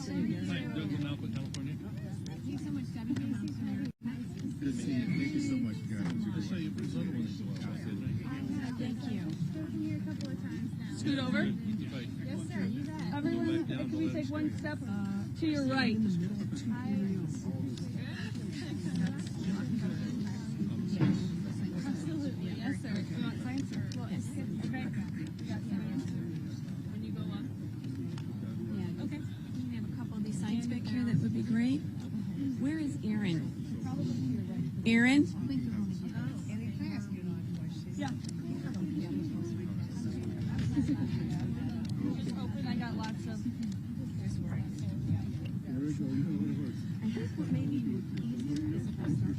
Good to see you. Thank you so much, guys. Thank you. Scoot over. Yes, sir. You bet. Everyone, can we take one step to your right? Absolutely. Yes, sir. You want signs? Well, yes. Okay. When you go up. Yeah. Okay. We have a couple of these signs back here that would be great. Where is Aaron? Aaron? Yeah. Just open. I got lots of. I think what may be easier is if I start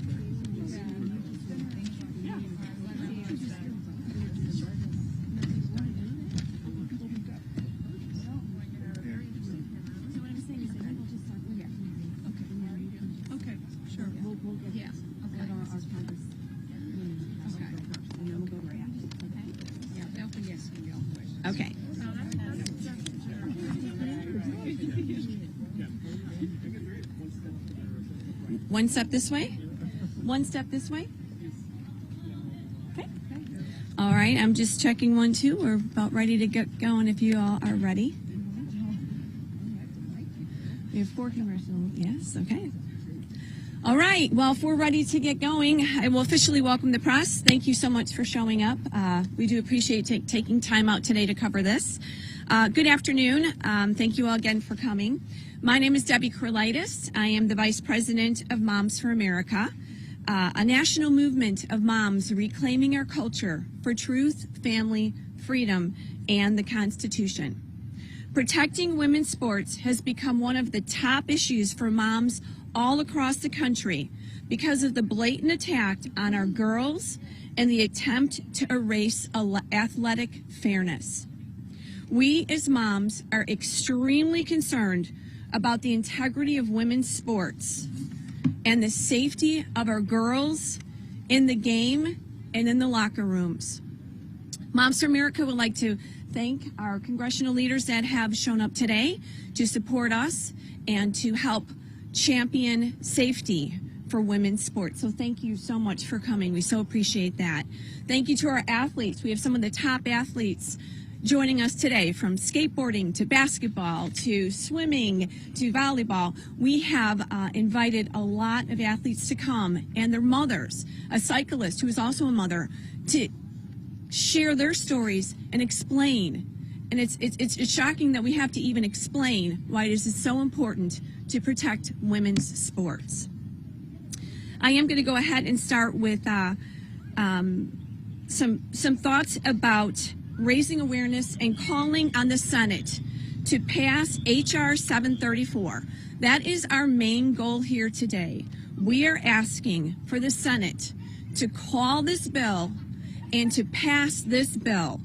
Okay. Sure. We'll get Yeah. okay. Our progress. Okay. And then we'll go right after. Okay. Yeah. They'll be asking you all questions. Okay. One step this way. One step this way. Okay. All right. I'm just checking 1, 2. We're about ready to get going if you all are ready. We have 4 congressional. Yes. Okay. All right. Well, if we're ready to get going, I will officially welcome the press. Thank you so much for showing up. We do appreciate taking time out today to cover this. Good afternoon. Thank you all again for coming. My name is Debbie Krolitis. I am the Vice President of Moms for America, a national movement of moms reclaiming our culture for truth, family, freedom, and the Constitution. Protecting women's sports has become one of the top issues for moms all across the country because of the blatant attack on our girls and the attempt to erase athletic fairness. We as moms are extremely concerned about the integrity of women's sports and the safety of our girls in the game and in the locker rooms. Moms for America would like to thank our congressional leaders that have shown up today to support us and to help champion safety for women's sports. So thank you so much for coming. We so appreciate that. Thank you to our athletes. We have some of the top athletes joining us today, from skateboarding to basketball to swimming to volleyball. We have invited a lot of athletes to come and their mothers, a cyclist who is also a mother, to share their stories and explain. And it's shocking that we have to even explain why it is so important to protect women's sports. I am going to go ahead and start with some thoughts about raising awareness and calling on the Senate to pass H.R. 734. That is our main goal here today. We are asking for the Senate to call this bill and to pass this bill,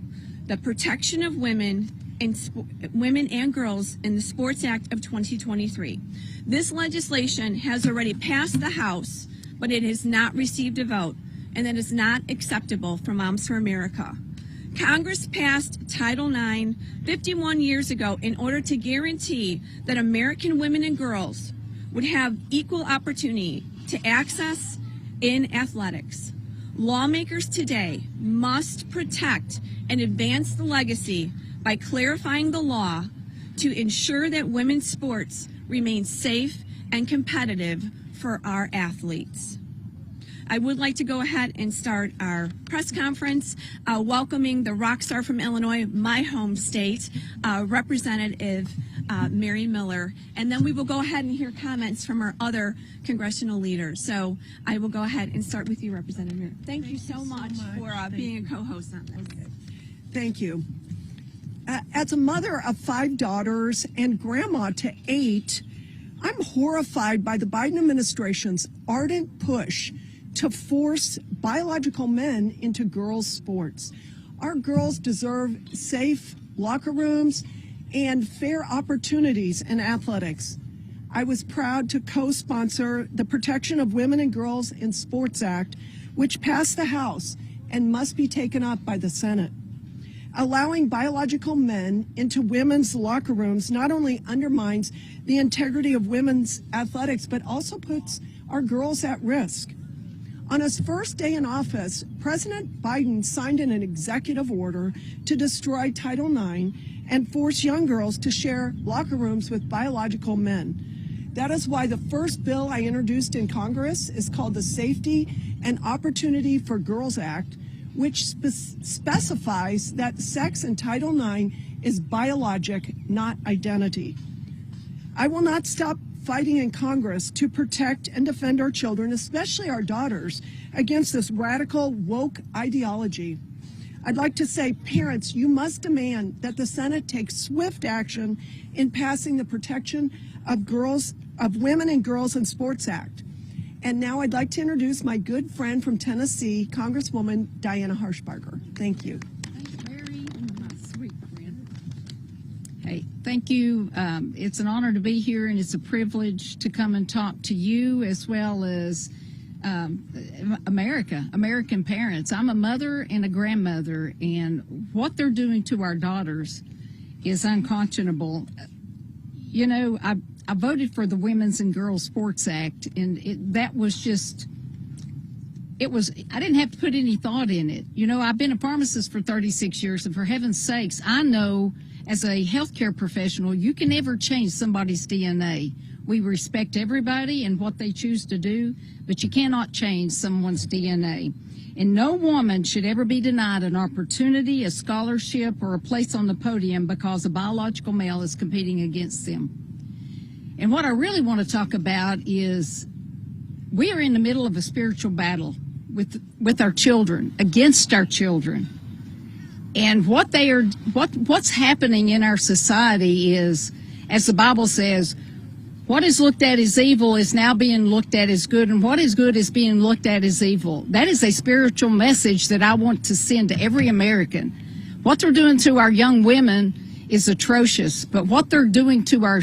the Protection of Women and Girls in the Sports Act of 2023. This legislation has already passed the House, but it has not received a vote, and that is not acceptable for Moms for America. Congress passed Title IX 51 years ago in order to guarantee that American women and girls would have equal opportunity to access in athletics. Lawmakers today must protect and advance the legacy by clarifying the law to ensure that women's sports remain safe and competitive for our athletes. I would like to go ahead and start our press conference welcoming the rock star from Illinois, my home state, Representative Mary Miller. And then we will go ahead and hear comments from our other congressional leaders. So I will go ahead and start with you, Representative Miller. Thank you so much for being a co-host on this. Okay. Thank you. As a mother of 5 daughters and grandma to 8, I'm horrified by the Biden administration's ardent push to force biological men into girls' sports. Our girls deserve safe locker rooms and fair opportunities in athletics. I was proud to co-sponsor the Protection of Women and Girls in Sports Act, which passed the House and must be taken up by the Senate. Allowing biological men into women's locker rooms not only undermines the integrity of women's athletics, but also puts our girls at risk. On his first day in office, President Biden signed an executive order to destroy Title IX and force young girls to share locker rooms with biological men. That is why the first bill I introduced in Congress is called the Safety and Opportunity for Girls Act, which specifies that sex in Title IX is biologic, not identity. I will not stop fighting in Congress to protect and defend our children, especially our daughters, against this radical woke ideology. I'd like to say, parents, you must demand that the Senate take swift action in passing the Protection of Women and Girls in Sports Act. And now I'd like to introduce my good friend from Tennessee, Congresswoman Diana Harshbarger. Thank you. Thanks, Mary. My sweet friend. Hey, thank you. It's an honor to be here, and it's a privilege to come and talk to you as well as American parents. I'm a mother and a grandmother, and what they're doing to our daughters is unconscionable. You know, I voted for the Women's and Girls Sports Act, and that was just, I didn't have to put any thought in it. You know, I've been a pharmacist for 36 years, and for heaven's sakes, I know as a healthcare professional, you can never change somebody's DNA. We respect everybody and what they choose to do, but you cannot change someone's DNA. And no woman should ever be denied an opportunity, a scholarship, or a place on the podium because a biological male is competing against them. And what I really want to talk about is we are in the middle of a spiritual battle with our children, against our children. And what's happening in our society is, as the Bible says, what is looked at as evil is now being looked at as good, and what is good is being looked at as evil. That is a spiritual message that I want to send to every American. What they're doing to our young women is atrocious, but what they're doing to our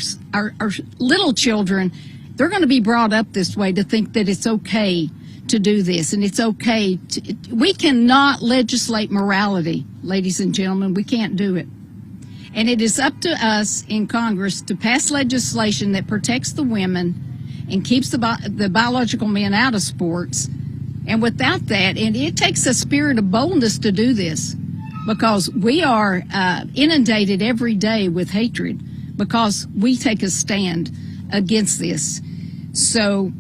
little children, they're going to be brought up this way to think that it's okay to do this, and it's okay to, we cannot legislate morality, ladies and gentlemen. We can't do it. And it is up to us in Congress to pass legislation that protects the women and keeps the biological men out of sports. And without that, and it takes a spirit of boldness to do this, because we are inundated every day with hatred because we take a stand against this. So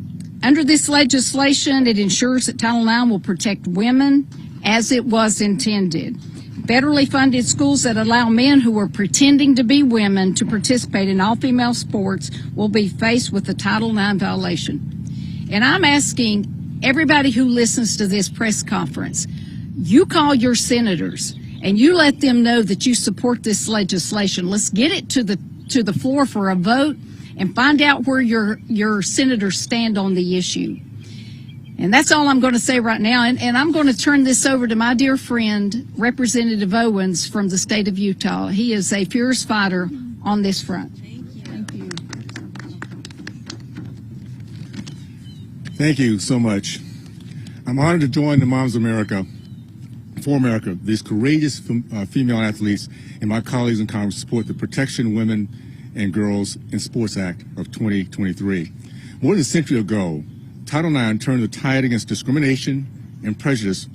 under this legislation, it ensures that Title IX will protect women as it was intended. Federally funded schools that allow men who are pretending to be women to participate in all-female sports will be faced with a Title IX violation. And I'm asking everybody who listens to this press conference, you call your senators and you let them know that you support this legislation. Let's get it to the floor for a vote and find out where your senators stand on the issue. And that's all I'm going to say right now. And I'm going to turn this over to my dear friend, Representative Owens from the state of Utah. He is a fierce fighter on this front. Thank you. Thank you so much. I'm honored to join the Moms of America, for America, these courageous female athletes and my colleagues in Congress support the Protection of Women and Girls in Sports Act of 2023. More than a century ago, Title IX turned the tide against discrimination and prejudice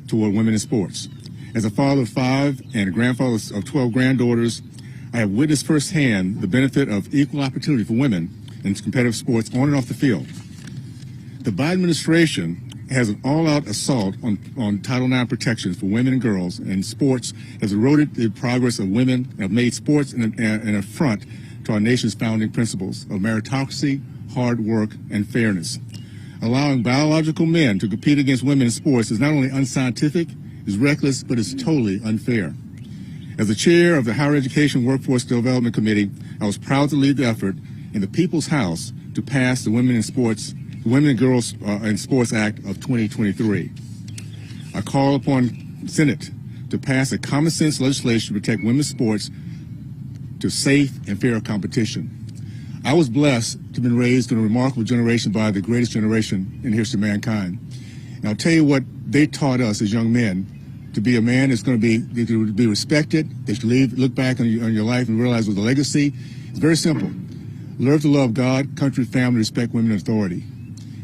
toward women in sports. As a father of 5 and a grandfather of 12 granddaughters, I have witnessed firsthand the benefit of equal opportunity for women in competitive sports on and off the field. The Biden administration has an all-out assault on Title IX protections for women and girls, and sports has eroded the progress of women and have made sports an affront to our nation's founding principles of meritocracy, hard work, and fairness. Allowing biological men to compete against women in sports is not only unscientific, is reckless, but it's totally unfair. As the chair of the Higher Education Workforce Development Committee, I was proud to lead the effort in the People's House to pass the Women and Girls in Sports Act of 2023. I call upon the Senate to pass a common sense legislation to protect women's sports to safe and fair competition. I was blessed to have been raised in a remarkable generation by the greatest generation in the history of mankind. And I'll tell you what they taught us as young men to be a man is going to be respected. They should look back on your life and realize with a legacy. It's very simple. Learn to love God, country, family, respect women and authority.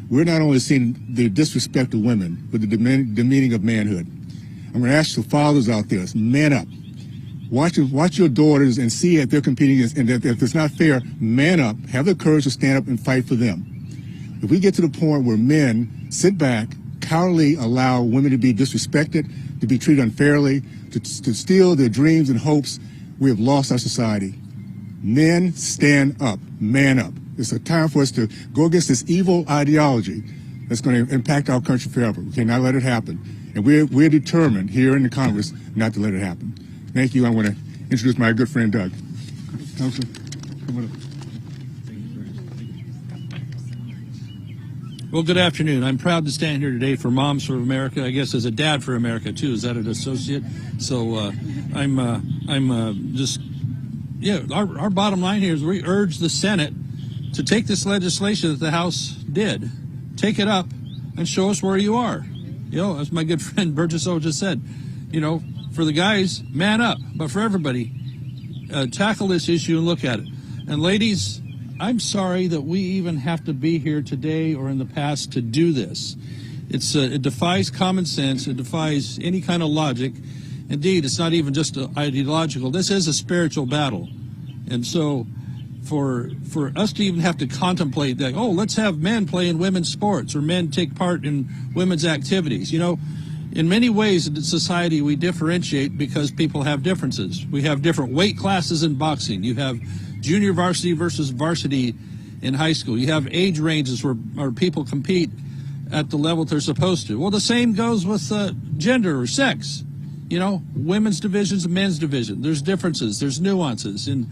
We're not only seeing the disrespect of women, but the demeaning of manhood. I'm going to ask the fathers out there, man up. Watch your daughters and see if they're competing against, and if it's not fair, man up. Have the courage to stand up and fight for them. If we get to the point where men sit back, cowardly allow women to be disrespected, to be treated unfairly, to steal their dreams and hopes, we have lost our society. Men, stand up, man up. It's a time for us to go against this evil ideology that's going to impact our country forever. We cannot let it happen. And we're determined here in the Congress not to let it happen. Thank you. I want to introduce my good friend, Doug. Councilor, come on up. Well, good afternoon. I'm proud to stand here today for Moms for America. I guess as a dad for America too. Is that an associate? So our bottom line here is we urge the Senate to take this legislation that the House did, take it up, and show us where you are. As my good friend Burgess just said, for the guys, man up. But for everybody, tackle this issue and look at it. And ladies, I'm sorry that we even have to be here today or in the past to do this. It defies common sense. It defies any kind of logic. Indeed, it's not even just ideological. This is a spiritual battle. And so for us to even have to contemplate that, let's have men play in women's sports or men take part in women's activities. In many ways in society we differentiate because people have differences. We have different weight classes in boxing. You have junior varsity versus varsity in high school. You have age ranges where people compete at the level they're supposed to. Well, the same goes with gender or sex. Women's divisions and men's division. There's differences. There's nuances. And,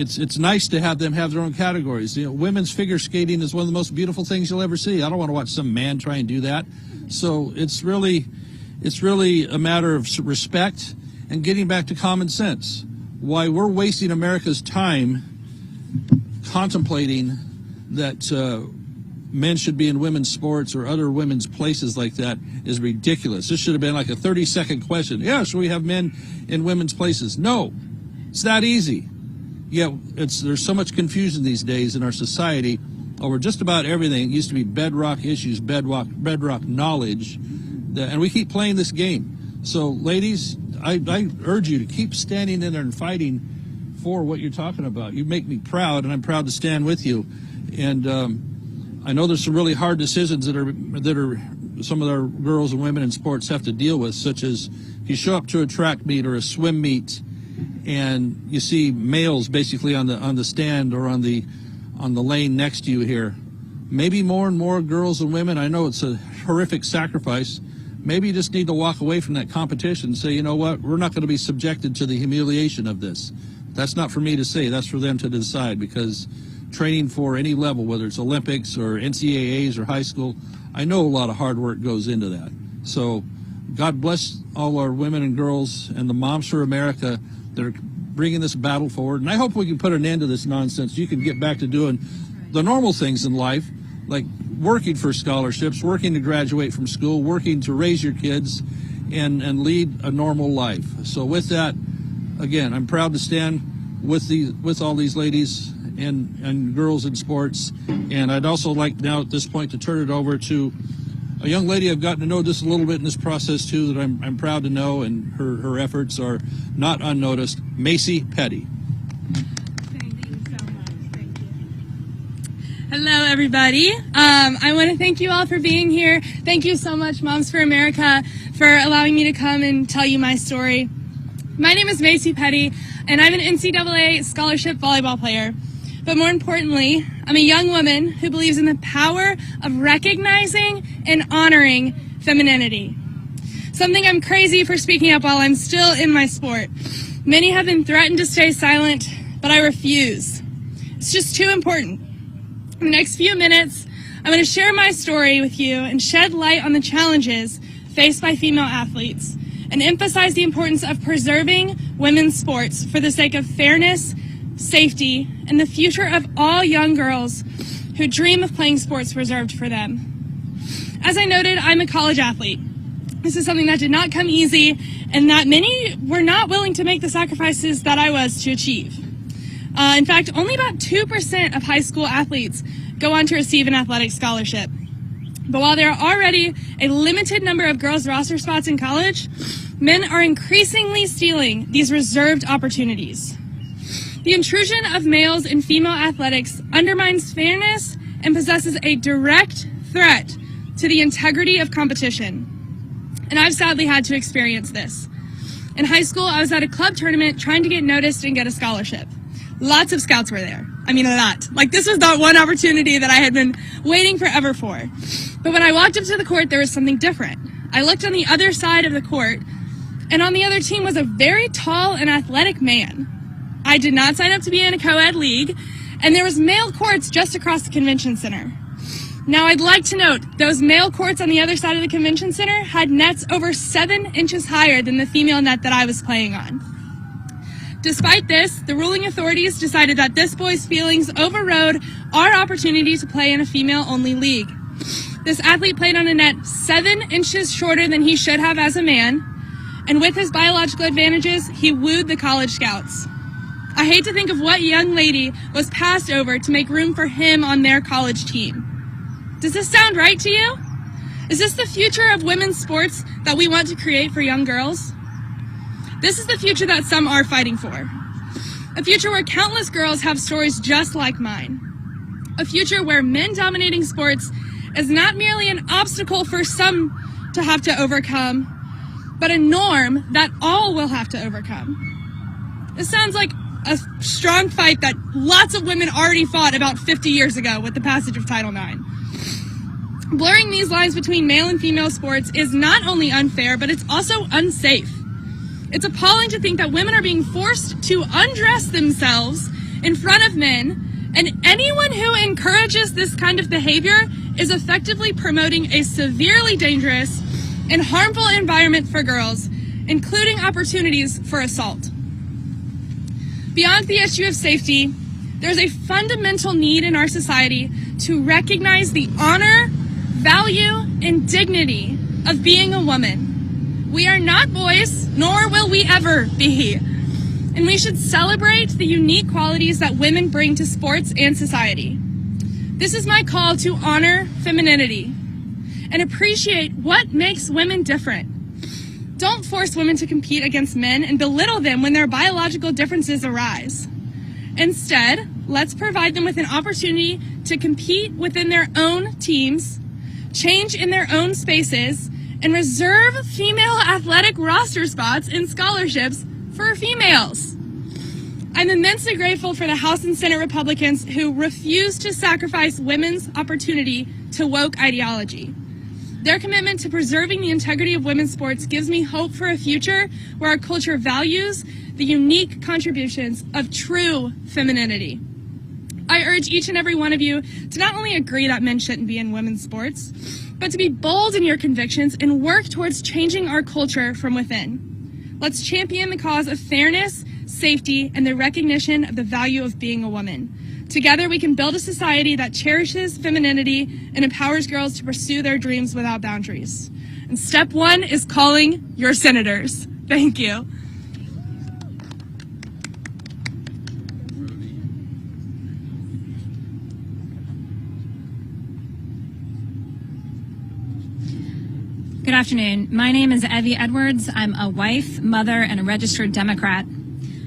it's nice to have them have their own categories. Women's figure skating is one of the most beautiful things you'll ever see. I don't want to watch some man try and do that. So it's really a matter of respect and getting back to common sense. Why we're wasting America's time contemplating that men should be in women's sports or other women's places like that is ridiculous. This should have been like a 30-second question. Yeah, should we have men in women's places? No, it's that easy. Yeah, there's so much confusion these days in our society over just about everything. It used to be bedrock issues, bedrock knowledge, and we keep playing this game. So, ladies, I urge you to keep standing in there and fighting for what you're talking about. You make me proud, and I'm proud to stand with you. And I know there's some really hard decisions that are some of our girls and women in sports have to deal with, such as you show up to a track meet or a swim meet, and you see males basically on the stand or on the lane next to you here. Maybe more and more girls and women. I know it's a horrific sacrifice. Maybe you just need to walk away from that competition and say, you know what, we're not going to be subjected to the humiliation of this. That's not for me to say. That's for them to decide, because training for any level, whether it's Olympics or NCAAs or high school, I know a lot of hard work goes into that. So God bless all our women and girls and the Moms for America that are bringing this battle forward. And I hope we can put an end to this nonsense. You can get back to doing the normal things in life, like working for scholarships, working to graduate from school, working to raise your kids, and lead a normal life. So with that, again, I'm proud to stand with all these ladies and girls in sports. And I'd also like now at this point to turn it over to a young lady I've gotten to know just a little bit in this process too, that I'm proud to know, and her efforts are not unnoticed. Macy Petty. Thank you so much. Thank you. Hello, everybody. I want to thank you all for being here. Thank you so much, Moms for America, for allowing me to come and tell you my story. My name is Macy Petty, and I'm an NCAA scholarship volleyball player. But more importantly, I'm a young woman who believes in the power of recognizing and honoring femininity. Something I'm crazy for speaking up while I'm still in my sport. Many have been threatened to stay silent, but I refuse. It's just too important. In the next few minutes, I'm going to share my story with you and shed light on the challenges faced by female athletes and emphasize the importance of preserving women's sports for the sake of fairness, safety, and the future of all young girls who dream of playing sports reserved for them. As I noted, I'm a college athlete. This is something that did not come easy, and that many were not willing to make the sacrifices that I was to achieve. In fact, only about 2% of high school athletes go on to receive an athletic scholarship. But while there are already a limited number of girls' roster spots in college, men are increasingly stealing these reserved opportunities. The intrusion of males in female athletics undermines fairness and possesses a direct threat to the integrity of competition. And I've sadly had to experience this. In high school, I was at a club tournament trying to get noticed and get a scholarship. Lots of scouts were there. I mean, a lot. Like, this was not one opportunity that I had been waiting forever for. But when I walked up to the court, there was something different. I looked on the other side of the court, and on the other team was a very tall and athletic man. I did not sign up to be in a co-ed league, and there was male courts just across the convention center. Now, I'd like to note, those male courts on the other side of the convention center had nets over 7 inches higher than the female net that I was playing on. Despite this, the ruling authorities decided that this boy's feelings overrode our opportunity to play in a female-only league. This athlete played on a net 7 inches shorter than he should have as a man, and with his biological advantages, he wooed the college scouts. I hate to think of what young lady was passed over to make room for him on their college team. Does this sound right to you? Is this the future of women's sports that we want to create for young girls? This is the future that some are fighting for. A future where countless girls have stories just like mine. A future where men dominating sports is not merely an obstacle for some to have to overcome, but a norm that all will have to overcome. This sounds like a strong fight that lots of women already fought about 50 years ago with the passage of Title IX. Blurring these lines between male and female sports is not only unfair, but it's also unsafe. It's appalling to think that women are being forced to undress themselves in front of men, and anyone who encourages this kind of behavior is effectively promoting a severely dangerous and harmful environment for girls, including opportunities for assault. Beyond the issue of safety, there's a fundamental need in our society to recognize the honor, value, and dignity of being a woman. We are not boys, nor will we ever be. And we should celebrate the unique qualities that women bring to sports and society. This is my call to honor femininity and appreciate what makes women different. Don't force women to compete against men and belittle them when their biological differences arise. Instead, let's provide them with an opportunity to compete within their own teams, change in their own spaces, and reserve female athletic roster spots and scholarships for females. I'm immensely grateful for the House and Senate Republicans who refuse to sacrifice women's opportunity to woke ideology. Their commitment to preserving the integrity of women's sports gives me hope for a future where our culture values the unique contributions of true femininity. I urge each and every one of you to not only agree that men shouldn't be in women's sports, but to be bold in your convictions and work towards changing our culture from within. Let's champion the cause of fairness, safety, and the recognition of the value of being a woman. Together, we can build a society that cherishes femininity and empowers girls to pursue their dreams without boundaries. And step one is calling your senators. Thank you. Good afternoon. My name is Evie Edwards. I'm a wife, mother, and a registered Democrat.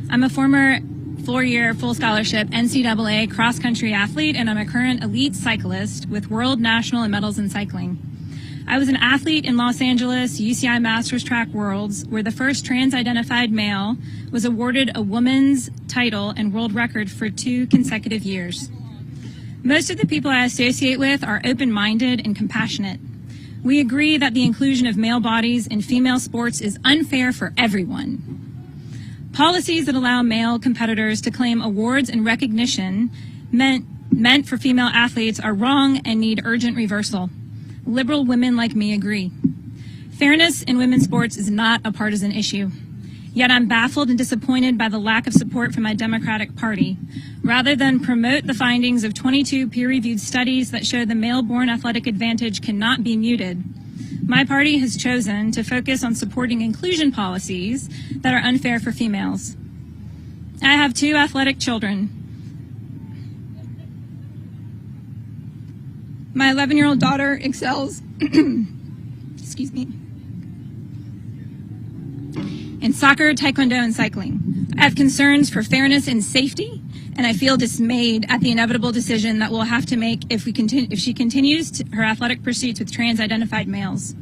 I'm a former four-year full scholarship NCAA cross-country athlete, and I'm a current elite cyclist with world, national, and medals in cycling. I was an athlete in Los Angeles UCI Masters Track Worlds, where the first trans-identified male was awarded a woman's title and world record for 2 consecutive years. Most of the people I associate with are open-minded and compassionate. We agree that the inclusion of male bodies in female sports is unfair for everyone. Policies that allow male competitors to claim awards and recognition meant for female athletes are wrong and need urgent reversal. Liberal women like me agree. Fairness in women's sports is not a partisan issue. Yet I'm baffled and disappointed by the lack of support from my Democratic Party. Rather than promote the findings of 22 peer-reviewed studies that show the male-born athletic advantage cannot be muted, my party has chosen to focus on supporting inclusion policies that are unfair for females. I have 2 athletic children. My 11-year-old daughter excels excuse me, in soccer, taekwondo, and cycling. I have concerns for fairness and safety, and I feel dismayed at the inevitable decision that we'll have to make if she continues her athletic pursuits with trans-identified males.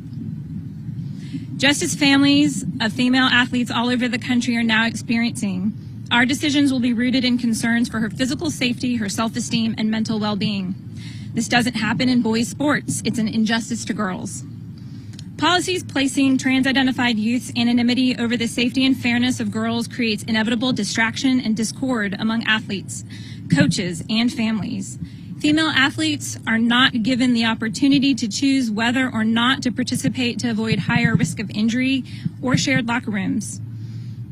Just as families of female athletes all over the country are now experiencing, our decisions will be rooted in concerns for her physical safety, her self-esteem, and mental well-being. This doesn't happen in boys' sports. It's an injustice to girls. Policies placing trans-identified youth's anonymity over the safety and fairness of girls creates inevitable distraction and discord among athletes, coaches, and families. Female athletes are not given the opportunity to choose whether or not to participate to avoid higher risk of injury or shared locker rooms.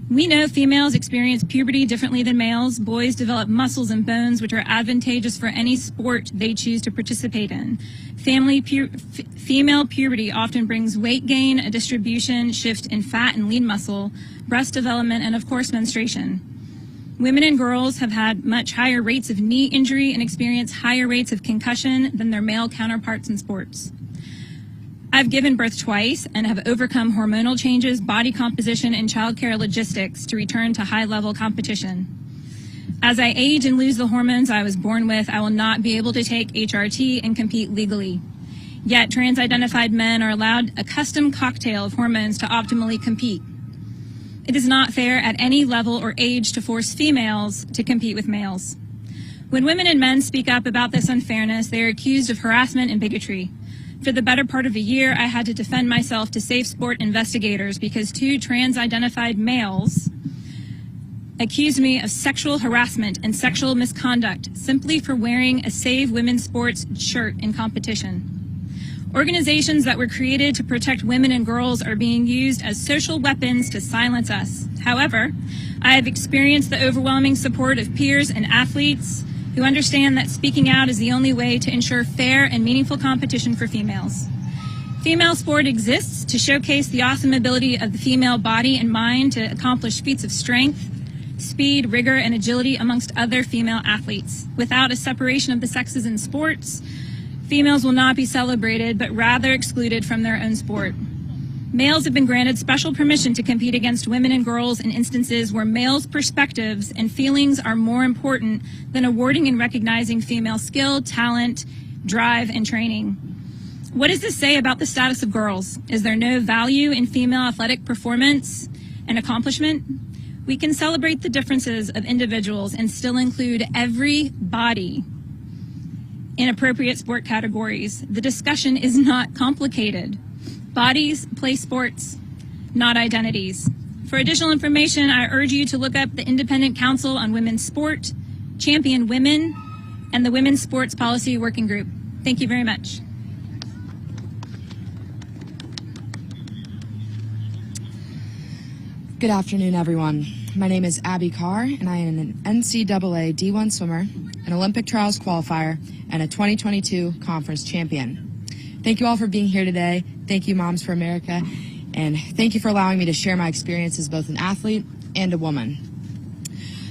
We know females experience puberty differently than males. Boys develop muscles and bones which are advantageous for any sport they choose to participate in. Female puberty often brings weight gain, a distribution shift in fat and lean muscle, breast development, and of course menstruation. Women and girls have had much higher rates of knee injury and experience higher rates of concussion than their male counterparts in sports. I've given birth twice and have overcome hormonal changes, body composition, and childcare logistics to return to high-level competition. As I age and lose the hormones I was born with, I will not be able to take HRT and compete legally. Yet trans-identified men are allowed a custom cocktail of hormones to optimally compete. It is not fair at any level or age to force females to compete with males. When women and men speak up about this unfairness, they are accused of harassment and bigotry. For the better part of a year, I had to defend myself to safe sport investigators because 2 trans-identified males accused me of sexual harassment and sexual misconduct simply for wearing a Save Women's Sports shirt in competition. Organizations that were created to protect women and girls are being used as social weapons to silence us. However, I have experienced the overwhelming support of peers and athletes who understand that speaking out is the only way to ensure fair and meaningful competition for females. Female sport exists to showcase the awesome ability of the female body and mind to accomplish feats of strength, speed, rigor, and agility amongst other female athletes. Without a separation of the sexes in sports, females will not be celebrated, but rather excluded from their own sport. Males have been granted special permission to compete against women and girls in instances where males' perspectives and feelings are more important than awarding and recognizing female skill, talent, drive, and training. What does this say about the status of girls? Is there no value in female athletic performance and accomplishment? We can celebrate the differences of individuals and still include every body in appropriate sport categories. The discussion is not complicated. Bodies play sports, not identities. For additional information, I urge you to look up the Independent Council on Women's Sport, Champion Women, and the Women's Sports Policy Working Group. Thank you very much. Good afternoon, everyone. My name is Abby Carr, and I am an NCAA D1 swimmer, an Olympic trials qualifier, and a 2022 conference champion. Thank you all for being here today. Thank you, Moms for America, and thank you for allowing me to share my experience as both an athlete and a woman.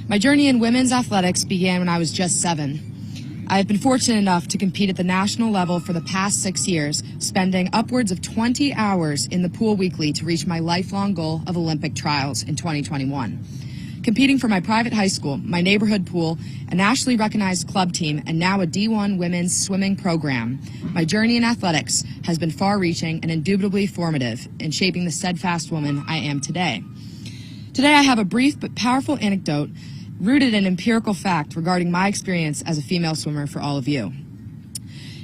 My journey in women's athletics began when I was just 7. I have been fortunate enough to compete at the national level for the past 6 years, spending upwards of 20 hours in the pool weekly to reach my lifelong goal of Olympic trials in 2021. Competing for my private high school, my neighborhood pool, a nationally recognized club team, and now a D1 women's swimming program, my journey in athletics has been far-reaching and indubitably formative in shaping the steadfast woman I am today. Today I have a brief but powerful anecdote rooted in empirical fact regarding my experience as a female swimmer for all of you.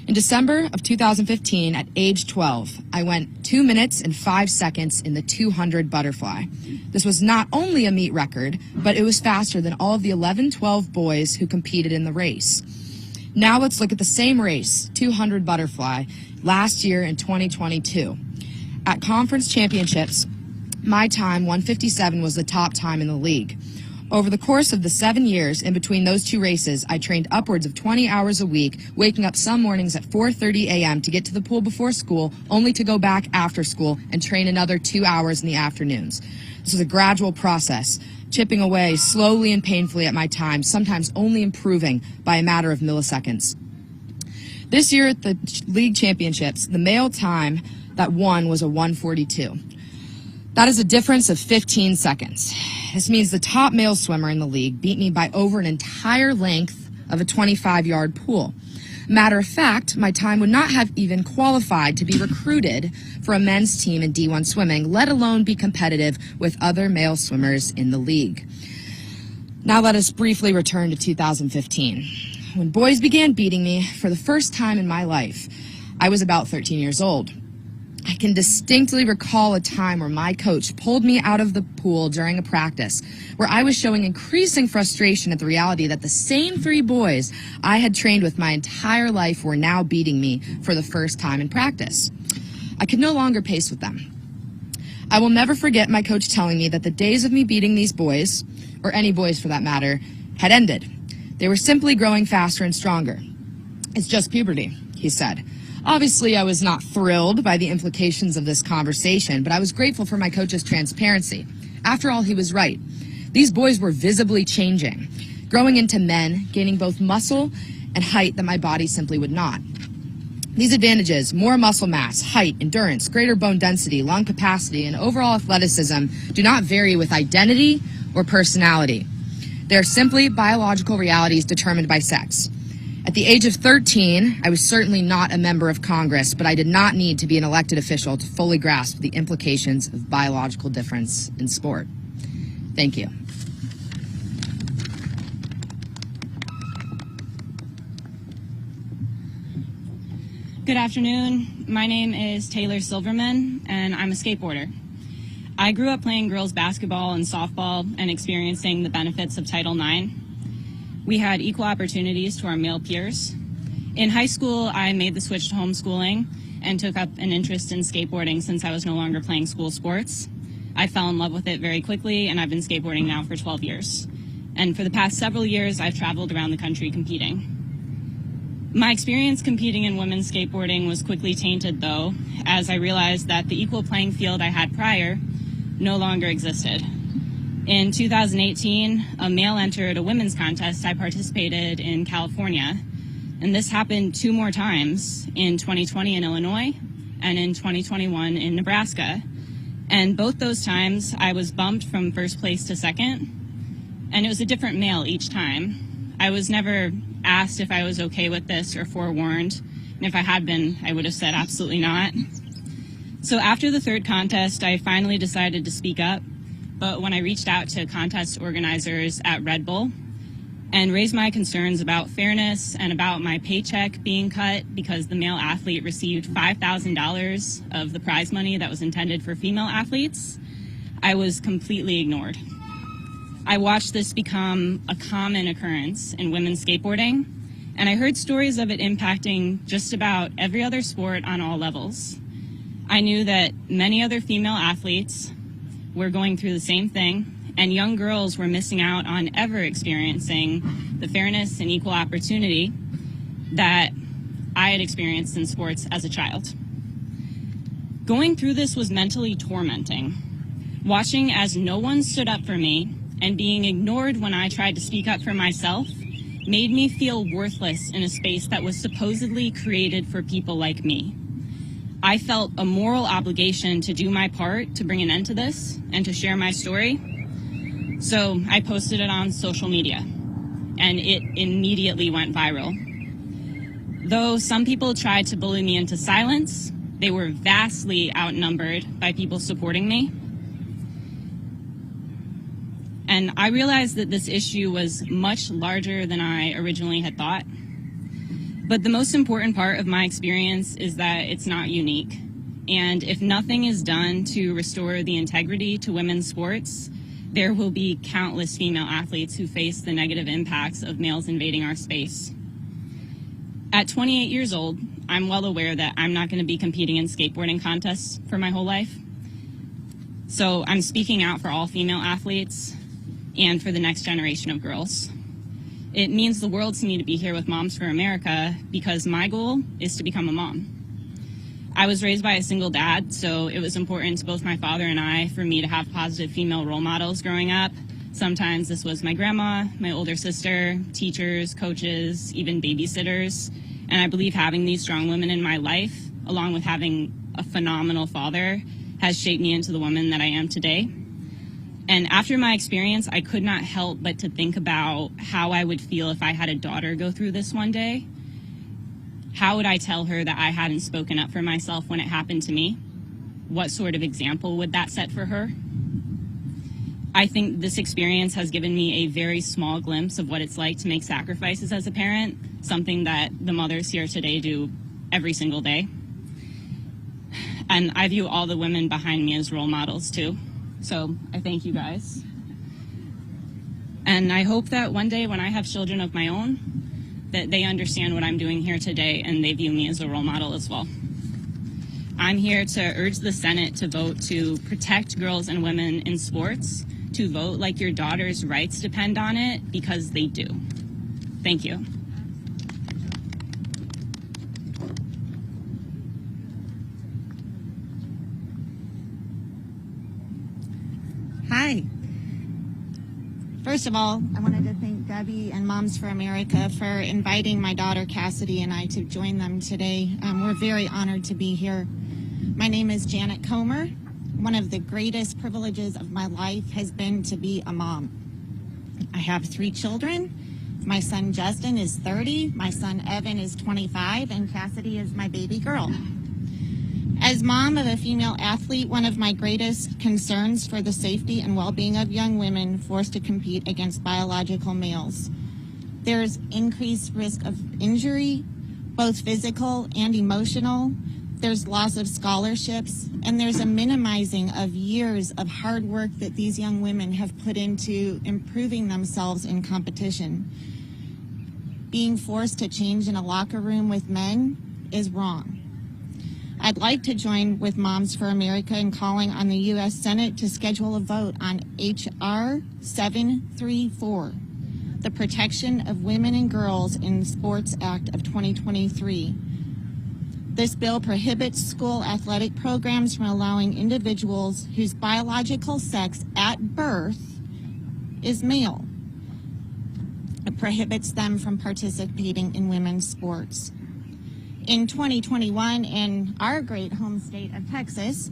In December of 2015, at age 12, I went 2 minutes and 5 seconds in the 200 butterfly. This was not only a meet record, but it was faster than all of the 11-12 boys who competed in the race. Now let's look at the same race, 200 butterfly, last year in 2022. At conference championships, my time, 1:57, was the top time in the league. Over the course of the 7 years in between those two races, I trained upwards of 20 hours a week, waking up some mornings at 4:30 a.m. to get to the pool before school, only to go back after school and train another 2 hours in the afternoons. This was a gradual process, chipping away slowly and painfully at my time, sometimes only improving by a matter of milliseconds. This year at the league championships, the male time that won was a 1:42. That is a difference of 15 seconds. This means the top male swimmer in the league beat me by over an entire length of a 25-yard pool. Matter of fact, my time would not have even qualified to be recruited for a men's team in D1 swimming, let alone be competitive with other male swimmers in the league. Now let us briefly return to 2015. When boys began beating me for the first time in my life, I was about 13 years old. I can distinctly recall a time where my coach pulled me out of the pool during a practice where I was showing increasing frustration at the reality that the same 3 boys I had trained with my entire life were now beating me for the first time in practice. I could no longer pace with them. I will never forget my coach telling me that the days of me beating these boys, or any boys for that matter, had ended. They were simply growing faster and stronger. It's just puberty, he said. Obviously, I was not thrilled by the implications of this conversation, but I was grateful for my coach's transparency. After all, he was right. These boys were visibly changing, growing into men, gaining both muscle and height that my body simply would not. These advantages, more muscle mass, height, endurance, greater bone density, lung capacity, and overall athleticism, do not vary with identity or personality. They are simply biological realities determined by sex. At the age of 13, I was certainly not a member of Congress, but I did not need to be an elected official to fully grasp the implications of biological difference in sport. Thank you. Good afternoon. My name is Taylor Silverman, and I'm a skateboarder. I grew up playing girls basketball and softball and experiencing the benefits of Title IX. We had equal opportunities to our male peers. In high school, I made the switch to homeschooling and took up an interest in skateboarding since I was no longer playing school sports. I fell in love with it very quickly, and I've been skateboarding now for 12 years. And for the past several years, I've traveled around the country competing. My experience competing in women's skateboarding was quickly tainted, though, as I realized that the equal playing field I had prior no longer existed. In 2018, a male entered a women's contest I participated in California, and this happened 2 more times, in 2020 in Illinois and in 2021 in Nebraska. And both those times, I was bumped from first place to second, and it was a different male each time. I was never asked if I was okay with this or forewarned, and if I had been, I would have said absolutely not. So after the 3rd contest, I finally decided to speak up. But when I reached out to contest organizers at Red Bull and raised my concerns about fairness and about my paycheck being cut because the male athlete received $5,000 of the prize money that was intended for female athletes, I was completely ignored. I watched this become a common occurrence in women's skateboarding, and I heard stories of it impacting just about every other sport on all levels. I knew that many other female athletes were going through the same thing, and young girls were missing out on ever experiencing the fairness and equal opportunity that I had experienced in sports as a child. Going through this was mentally tormenting. Watching as no one stood up for me and being ignored when I tried to speak up for myself made me feel worthless in a space that was supposedly created for people like me. I felt a moral obligation to do my part to bring an end to this and to share my story. So I posted it on social media, and it immediately went viral. Though some people tried to bully me into silence, they were vastly outnumbered by people supporting me. And I realized that this issue was much larger than I originally had thought. But the most important part of my experience is that it's not unique. And if nothing is done to restore the integrity to women's sports, there will be countless female athletes who face the negative impacts of males invading our space. At 28 years old, I'm well aware that I'm not going to be competing in skateboarding contests for my whole life. So I'm speaking out for all female athletes. and for the next generation of girls. It means the world to me to be here with Moms for America because my goal is to become a mom. I was raised by a single dad, so it was important to both my father and I for me to have positive female role models growing up. Sometimes this was my grandma, my older sister, teachers, coaches, even babysitters. And I believe having these strong women in my life, along with having a phenomenal father, has shaped me into the woman that I am today. And after my experience, I could not help but to think about how I would feel if I had a daughter go through this one day. How would I tell her that I hadn't spoken up for myself when it happened to me? What sort of example would that set for her? I think this experience has given me a very small glimpse of what it's like to make sacrifices as a parent, something that the mothers here today do every single day. And I view all the women behind me as role models too. So I thank you guys. And I hope that one day when I have children of my own, that they understand what I'm doing here today and they view me as a role model as well. I'm here to urge the Senate to vote to protect girls and women in sports, to vote like your daughter's rights depend on it, because they do. Thank you. Hi. First of all, I wanted to thank Debbie and Moms for America for inviting my daughter Cassidy and I to join them today. We're very honored to be here. My name is Janet Comer. One of the greatest privileges of my life has been to be a mom. I have 3 children. My son Justin is 30, my son Evan is 25, and Cassidy is my baby girl. As mom of a female athlete, one of my greatest concerns for the safety and well-being of young women forced to compete against biological males. There's increased risk of injury, both physical and emotional. There's loss of scholarships, and there's a minimizing of years of hard work that these young women have put into improving themselves in competition. Being forced to change in a locker room with men is wrong. I'd like to join with Moms for America in calling on the U.S. Senate to schedule a vote on H.R. 734, the Protection of Women and Girls in Sports Act of 2023. This bill prohibits school athletic programs from allowing individuals whose biological sex at birth is male. It prohibits them from participating in women's sports. In 2021, in our great home state of Texas,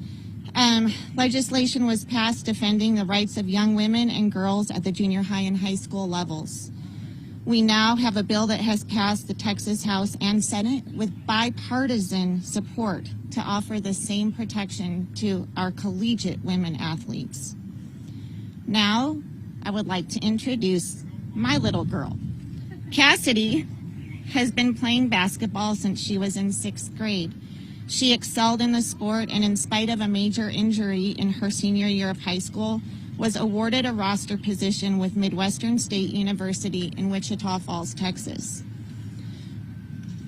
legislation was passed defending the rights of young women and girls at the junior high and high school levels. We now have a bill that has passed the Texas House and Senate with bipartisan support to offer the same protection to our collegiate women athletes. Now, I would like to introduce my little girl. Cassidy has been playing basketball since she was in 6th grade. She excelled in the sport and, in spite of a major injury in her senior year of high school, was awarded a roster position with Midwestern State University in Wichita Falls, Texas.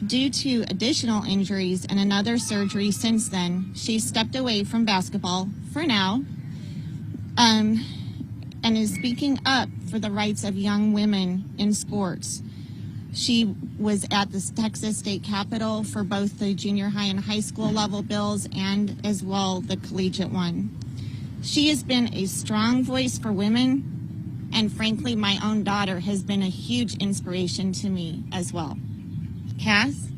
Due to additional injuries and another surgery since then, she stepped away from basketball for now, and is speaking up for the rights of young women in sports. She was at the Texas State Capitol for both the junior high and high school level bills and as well the collegiate one. She has been a strong voice for women, and frankly, my own daughter has been a huge inspiration to me as well. Cass?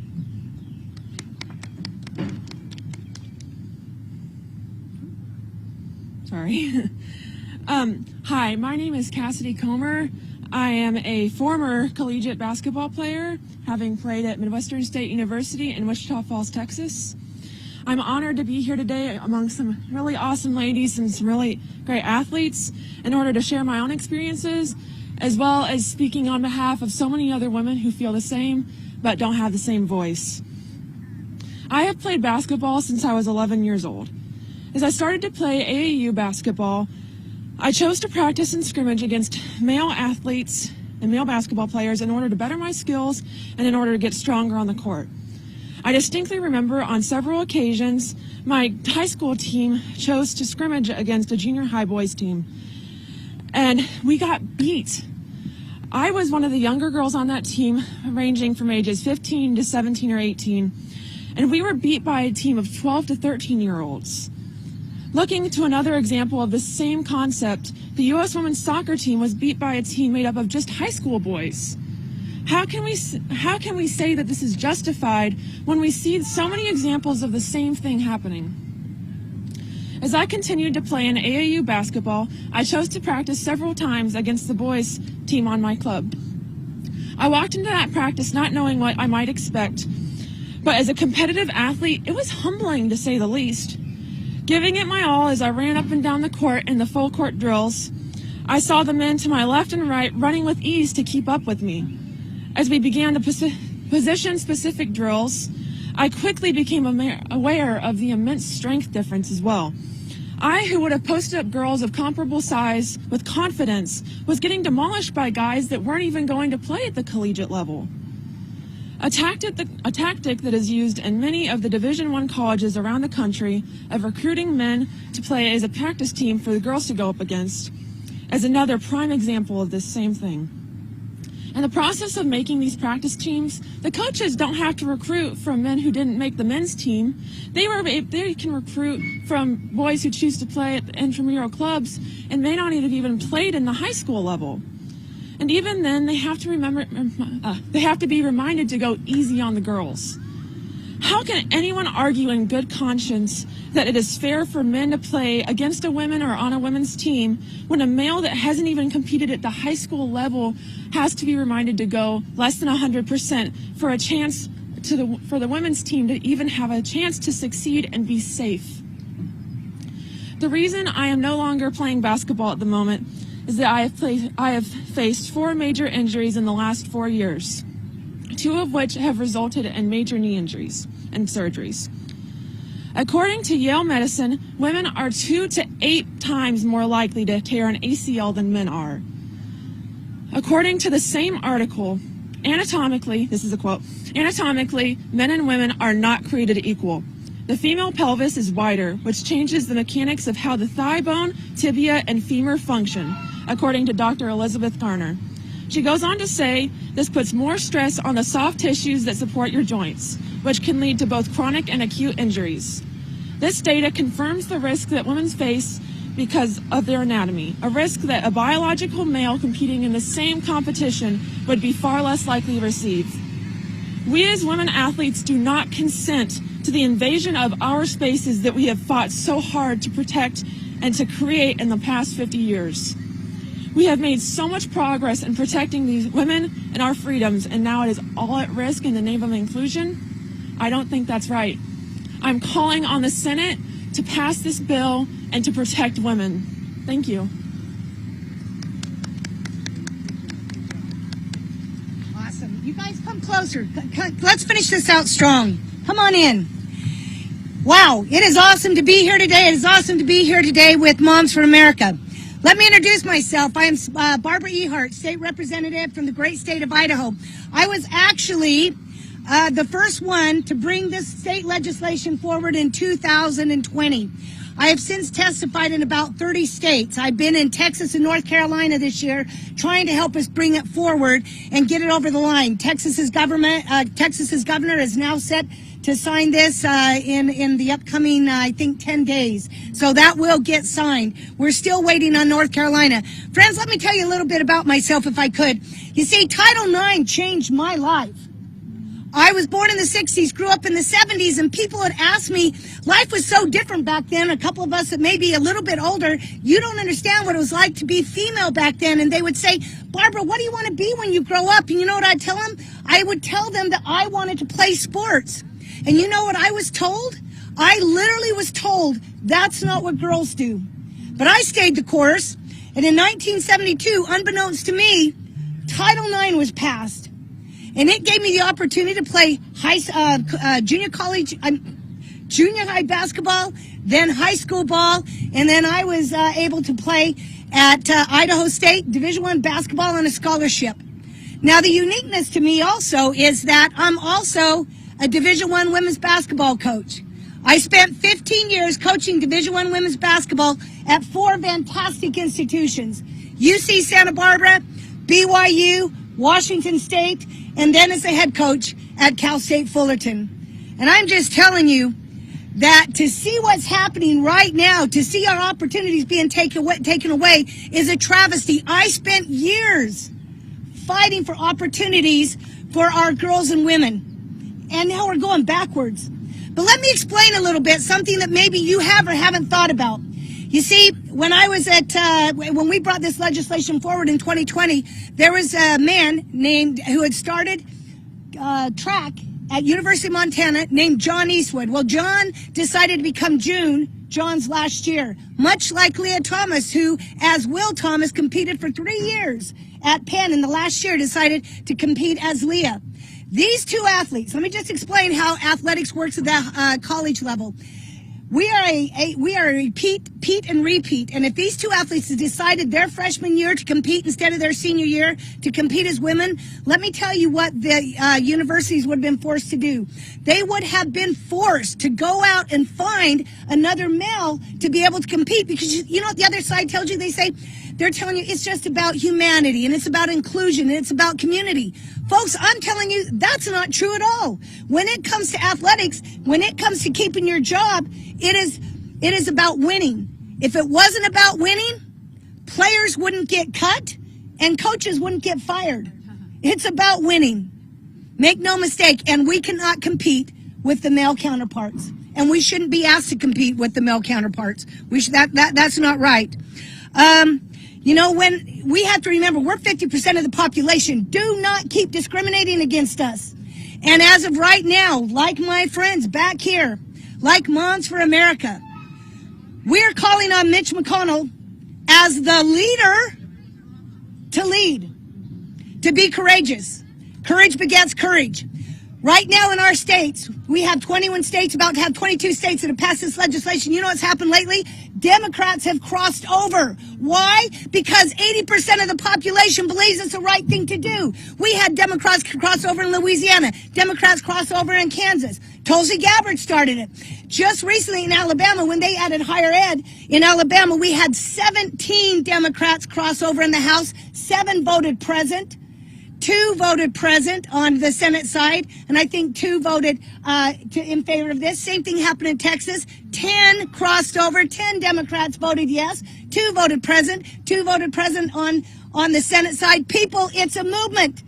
Sorry. Hi, my name is Cassidy Comer. I am a former collegiate basketball player, having played at Midwestern State University in Wichita Falls, Texas. I'm honored to be here today among some really awesome ladies and some really great athletes in order to share my own experiences, as well as speaking on behalf of so many other women who feel the same but don't have the same voice. I have played basketball since I was 11 years old. As I started to play AAU basketball, I chose to practice and scrimmage against male athletes and male basketball players in order to better my skills and in order to get stronger on the court. I distinctly remember on several occasions my high school team chose to scrimmage against a junior high boys team. and we got beat. I was one of the younger girls on that team, ranging from ages 15 to 17 or 18, and we were beat by a team of 12 to 13-year-olds. Looking to another example of the same concept, the U.S. women's soccer team was beat by a team made up of just high school boys. How can we say that this is justified when we see so many examples of the same thing happening? As I continued to play in AAU basketball, I chose to practice several times against the boys' team on my club. I walked into that practice not knowing what I might expect, but as a competitive athlete, it was humbling to say the least. Giving it my all as I ran up and down the court in the full court drills, I saw the men to my left and right running with ease to keep up with me. As we began the position-specific drills, I quickly became aware of the immense strength difference as well. I, who would have posted up girls of comparable size with confidence, was getting demolished by guys that weren't even going to play at the collegiate level. A tactic that is used in many of the Division I colleges around the country of recruiting men to play as a practice team for the girls to go up against is another prime example of this same thing. In the process of making these practice teams, the coaches don't have to recruit from men who didn't make the men's team. They can recruit from boys who choose to play at the intramural clubs and may not have even played in the high school level. And even then, they have to be reminded to go easy on the girls. How can anyone argue in good conscience that it is fair for men to play against a woman or on a women's team when a male that hasn't even competed at the high school level has to be reminded to go less than 100% for a chance for the women's team to even have a chance to succeed and be safe? The reason I am no longer playing basketball at the moment is that I have faced 4 major injuries in the last 4 years, 2 of which have resulted in major knee injuries and surgeries. According to Yale Medicine, women are 2 to 8 times more likely to tear an ACL than men are. According to the same article, anatomically, this is a quote, anatomically, men and women are not created equal. The female pelvis is wider, which changes the mechanics of how the thigh bone, tibia, and femur function, according to Dr. Elizabeth Garner. She goes on to say, this puts more stress on the soft tissues that support your joints, which can lead to both chronic and acute injuries. This data confirms the risk that women face because of their anatomy, a risk that a biological male competing in the same competition would be far less likely to receive. We as women athletes do not consent to the invasion of our spaces that we have fought so hard to protect and to create in the past 50 years. We have made so much progress in protecting these women and our freedoms, and now it is all at risk in the name of inclusion? I don't think that's right. I'm calling on the Senate to pass this bill and to protect women. Thank you. Awesome. You guys come closer. Let's finish this out strong. Come on in. Wow, it is awesome to be here today. It is awesome to be here today with Moms for America. Let me introduce myself. I am Barbara Ehart, state representative from the great state of Idaho. I was actually the first one to bring this state legislation forward in 2020. I have since testified in about 30 states. I've been in Texas and North Carolina this year trying to help us bring it forward and get it over the line. Texas's governor is now set to sign this in the upcoming, I think, 10 days. So that will get signed. We're still waiting on North Carolina. Friends, let me tell you a little bit about myself, if I could. You see, Title IX changed my life. I was born in the 60s, grew up in the 70s, and people had asked me, life was so different back then. A couple of us that may be a little bit older, you don't understand what it was like to be female back then. And they would say, Barbara, what do you want to be when you grow up? And you know what I'd tell them? I would tell them that I wanted to play sports. And you know what I was told? I literally was told that's not what girls do. But I stayed the course. And in 1972, unbeknownst to me, Title IX was passed. And it gave me the opportunity to play junior high basketball, then high school ball, and then I was able to play at Idaho State Division I basketball on a scholarship. Now, the uniqueness to me also is that I'm also a Division I women's basketball coach. I spent 15 years coaching Division I women's basketball at 4 fantastic institutions. UC Santa Barbara, BYU, Washington State, and then as a head coach at Cal State Fullerton. And I'm just telling you that to see what's happening right now, to see our opportunities being taken away is a travesty. I spent years fighting for opportunities for our girls and women, and now we're going backwards. But let me explain a little bit, something that maybe you have or haven't thought about. You see, when I was when we brought this legislation forward in 2020, there was a man who had started track at University of Montana named John Eastwood. Well, John decided to become John's last year, much like Leah Thomas, who, as Will Thomas, competed for 3 years at Penn, and the last year decided to compete as Leah. These two athletes, let me just explain how athletics works at the college level. We are a repeat and repeat. And if these two athletes decided their freshman year to compete instead of their senior year to compete as women, let me tell you what the universities would have been forced to do. They would have been forced to go out and find another male to be able to compete, because you know what the other side tells you? They're telling you it's just about humanity and it's about inclusion and it's about community. Folks, I'm telling you, that's not true at all. When it comes to athletics, when it comes to keeping your job, it is about winning. If it wasn't about winning, players wouldn't get cut and coaches wouldn't get fired. It's about winning. Make no mistake, and we cannot compete with the male counterparts. And we shouldn't be asked to compete with the male counterparts. That's not right. You know, when we have to remember, we're 50% of the population. Do not keep discriminating against us. And as of right now, like my friends back here, like Moms for America, we're calling on Mitch McConnell as the leader to lead, to be courageous. Courage begets courage. Right now in our states, we have 21 states, about to have 22 states that have passed this legislation. You know what's happened lately? Democrats have crossed over. Why? Because 80% of the population believes it's the right thing to do. We had Democrats cross over in Louisiana. Democrats cross over in Kansas. Tulsi Gabbard started it. Just recently in Alabama, when they added higher ed, in Alabama, we had 17 Democrats cross over in the House. 7 voted present. 2 voted present on the Senate side, and I think 2 voted in favor of this. Same thing happened in Texas. 10 crossed over. 10 Democrats voted yes. 2 voted present. 2 voted present on the Senate side. People, it's a movement.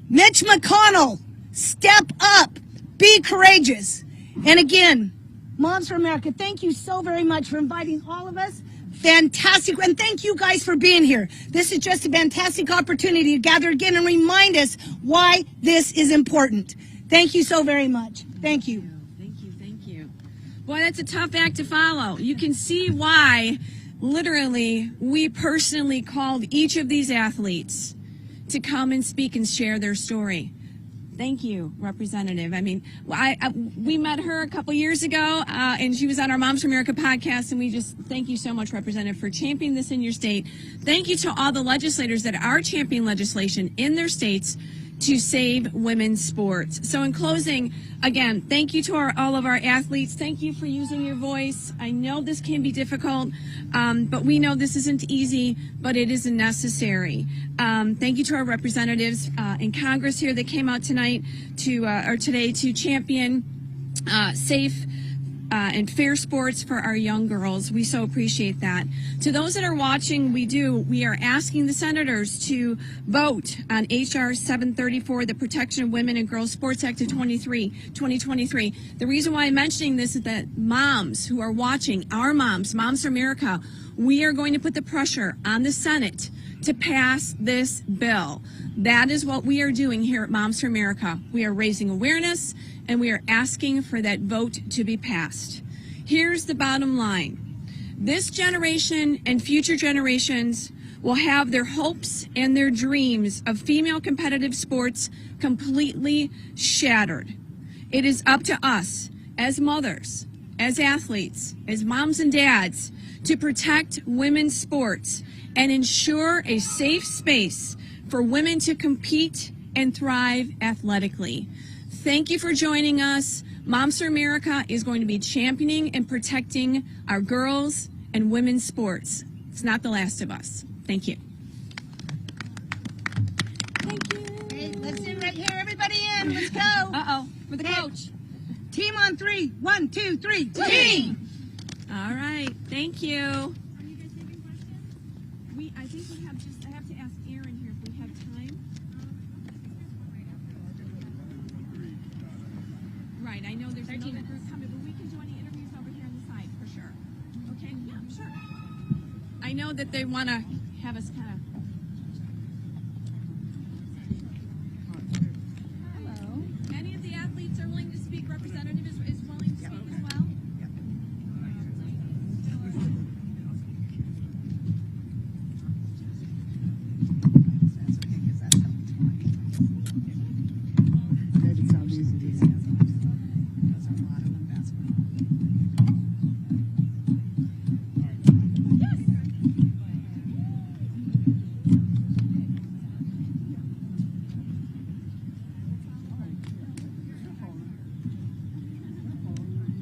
Mitch McConnell, step up. Be courageous. And again, Moms for America, thank you so very much for inviting all of us. Fantastic. And thank you guys for being here. This is just a fantastic opportunity to gather again and remind us why this is important. Thank you so very much. Thank you. Thank you. Boy, that's a tough act to follow. You can see why, literally, we personally called each of these athletes to come and speak and share their story. Thank you, Representative. I mean, we met her a couple years ago, and she was on our Moms for America podcast, and we just thank you so much, Representative, for championing this in your state. Thank you to all the legislators that are championing legislation in their states to save women's sports. So in closing, again, thank you to all of our athletes. Thank you for using your voice. I know this can be difficult, but we know this isn't easy, but it is necessary. Thank you to our representatives in Congress here that came out tonight or today to champion safe and fair sports for our young girls. We so appreciate that. To those that are watching, we are asking the senators to vote on H.R. 734, the Protection of Women and Girls Sports Act of 2023. The reason why I'm mentioning this is that moms who are watching, our Moms for America, we are going to put the pressure on the Senate to pass this bill. That is what we are doing here at Moms for America. We are raising awareness and we are asking for that vote to be passed. Here's the bottom line. This generation and future generations will have their hopes and their dreams of female competitive sports completely shattered. It is up to us as mothers, as athletes, as moms and dads to protect women's sports and ensure a safe space for women to compete and thrive athletically. Thank you for joining us. Moms for America is going to be championing and protecting our girls and women's sports. It's not the last of us. Thank you. on, let's go. Uh-oh, with the Okay. coach. Team on 3. 1, 2, 3. Team. All right, thank you. Are you guys taking questions? I think we have I have to ask Aaron here if we have time. Right, I know there's 13 another minutes. group coming, but we can do any interviews over here on the side for sure. Okay, yeah, sure. I know that they want to have us kind of